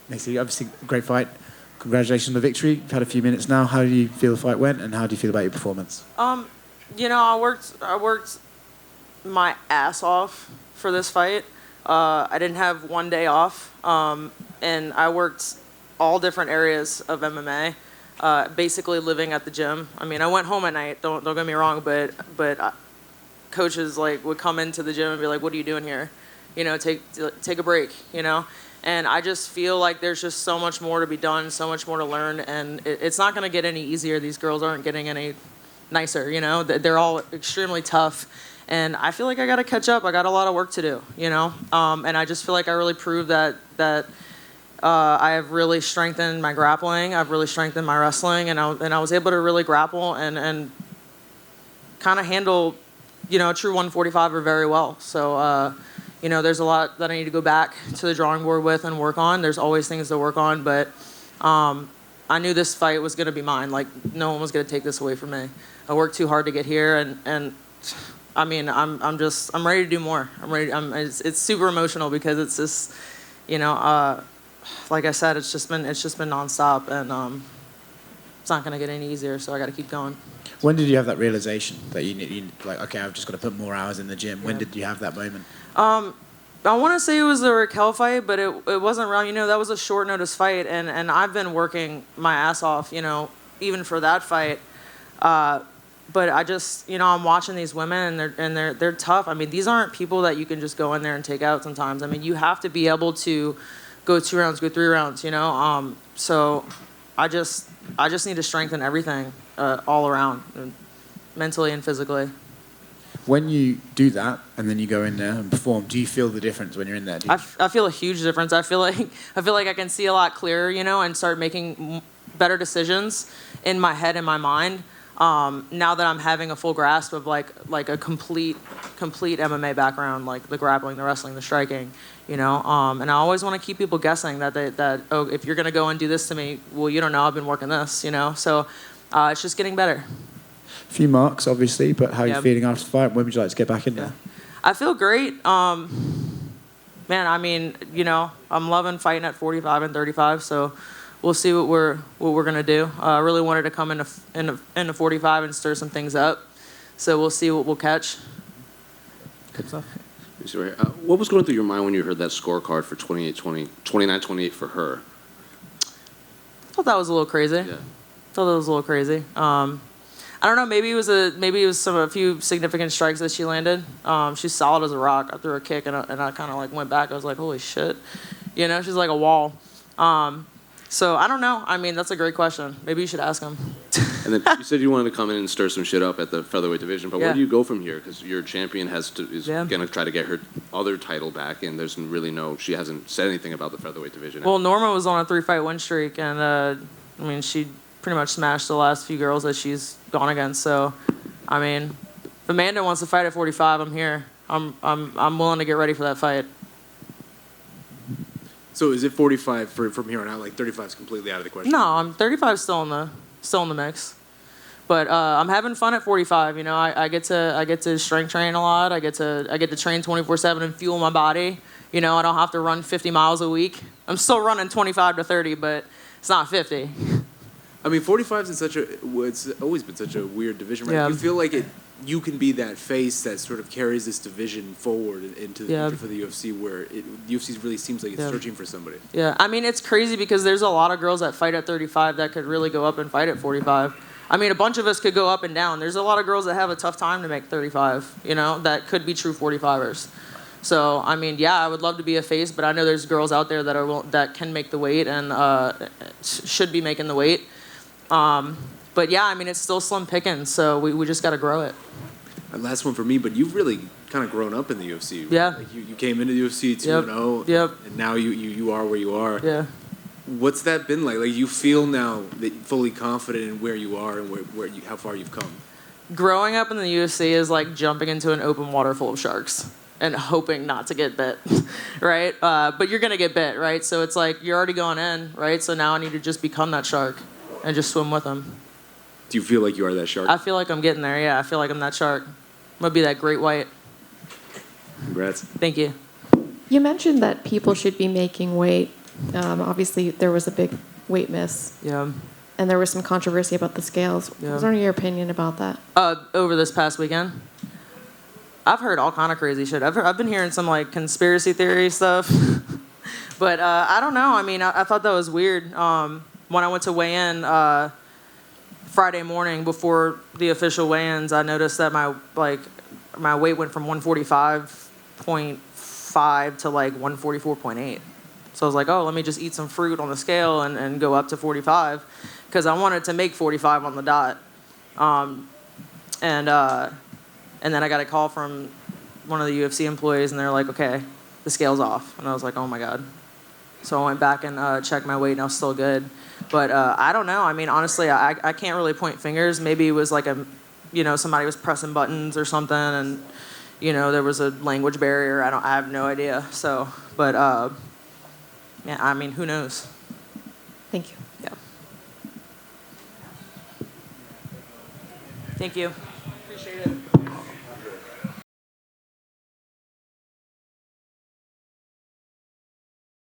Macy, obviously a great fight. Congratulations on the victory. You've had a few minutes now. How do you feel the fight went, and how do you feel about your performance? I worked my ass off for this fight. I didn't have one day off, and I worked all different areas of MMA. Basically living at the gym. I mean, I went home at night. Don't get me wrong, but coaches would come into the gym and be like, "What are you doing here? Take a break." And I just feel like there's just so much more to be done, so much more to learn, and it's not going to get any easier. These girls aren't getting any nicer. They're all extremely tough, and I feel like I got to catch up. I got a lot of work to do. And I just feel like I really proved that. I have really strengthened my grappling. I've really strengthened my wrestling, and I was able to really grapple and kind of handle, a true 145er very well. So, there's a lot that I need to go back to the drawing board with and work on. There's always things to work on, but I knew this fight was going to be mine. Like, no one was going to take this away from me. I worked too hard to get here, and I mean, I'm ready to do more. It's super emotional because it's just, like I said, it's just been nonstop, and it's not gonna get any easier. So I got to keep going. When did you have that realization that you like, okay, I've just got to put more hours in the gym? When did you have that moment? I want to say it was the Raquel fight, but it wasn't around. That was a short notice fight, and I've been working my ass off, even for that fight. But I just, I'm watching these women, and they're tough. I mean, these aren't people that you can just go in there and take out sometimes. I mean, you have to be able to go 2 rounds, go 3 rounds, So I just need to strengthen everything all around, mentally and physically. When you do that and then you go in there and perform, do you feel the difference when you're in there? I feel a huge difference. I feel like I can see a lot clearer, and start making better decisions in my head and my mind. Now that I'm having a full grasp of like a complete MMA background, like the grappling, the wrestling, the striking, and I always want to keep people guessing that if you're gonna go and do this to me, well, you don't know, I've been working this, so it's just getting better. A few marks, obviously, but how are you feeling after the fight? When would you like to get back in there? I feel great. Man, I mean, I'm loving fighting at 45 and 35, so we'll see what we're gonna do. I really wanted to come into 45 and stir some things up, so we'll see what we'll catch. Good stuff. What was going through your mind when you heard that scorecard for 29-28 for her? I thought that was a little crazy. Yeah. I don't know. Maybe it was a few significant strikes that she landed. She's solid as a rock. I threw her kick and I kind of went back. I was like, holy shit, she's like a wall. So I don't know. I mean, that's a great question. Maybe you should ask him. And then you said you wanted to come in and stir some shit up at the featherweight division, but where do you go from here? Because your champion is going to try to get her other title back, and there's really she hasn't said anything about the featherweight division. Well, Norma was on a 3-fight win streak, and she pretty much smashed the last few girls that she's gone against. So, I mean, if Amanda wants to fight at 45, I'm here. I'm willing to get ready for that fight. So is it 45 from here on out? Like 35 is completely out of the question. No, 35 is still in the mix. But I'm having fun at 45. I get to strength train a lot. I get to train 24/7 and fuel my body. I don't have to run 50 miles a week. I'm still running 25 to 30, but it's not 50. I mean, 45 is it's always been such a weird division, right? Yeah. You feel like you can be that face that sort of carries this division forward into the future for the UFC, where UFC really seems like it's searching for somebody. Yeah, I mean, it's crazy because there's a lot of girls that fight at 35 that could really go up and fight at 45. I mean, a bunch of us could go up and down. There's a lot of girls that have a tough time to make 35, that could be true 45ers. So, I mean, I would love to be a face, but I know there's girls out there that can make the weight and should be making the weight. But I mean, it's still slim pickings, so we just got to grow it. And last one for me, but you've really kind of grown up in the UFC. Yeah. Like you came into the UFC 2-0. Yep. And now you are where you are. Yeah. What's that been like? Like, you feel now that you're fully confident in where you are and how far you've come. Growing up in the UFC is like jumping into an open water full of sharks and hoping not to get bit, right? But you're gonna get bit, right? So it's like you're already going in, right? So now I need to just become that shark and just swim with them. Do you feel like you are that shark? I feel like I'm getting there. Yeah, I feel like I'm that shark. I'm gonna be that great white. Congrats. Thank you. You mentioned that people should be making weight. Obviously, there was a big weight miss. Yeah. And there was some controversy about the scales. Yeah. What's your opinion about that? Over this past weekend, I've heard all kind of crazy shit. I've been hearing some like conspiracy theory stuff, but I don't know. I mean, I thought that was weird. When I went to weigh in Friday morning before the official weigh-ins, I noticed that my weight went from 145.5 to like 144.8. So I was like, oh, let me just eat some fruit on the scale and go up to 45, because I wanted to make 45 on the dot. And then I got a call from one of the UFC employees, and they're like, okay, the scale's off. And I was like, oh my God. So I went back and checked my weight, and I was still good. But I don't know. I mean, honestly, I can't really point fingers. Maybe it was like somebody was pressing buttons or something, and there was a language barrier. I have no idea. So, but yeah, I mean, who knows? Thank you. Yeah. Thank you. Appreciate it.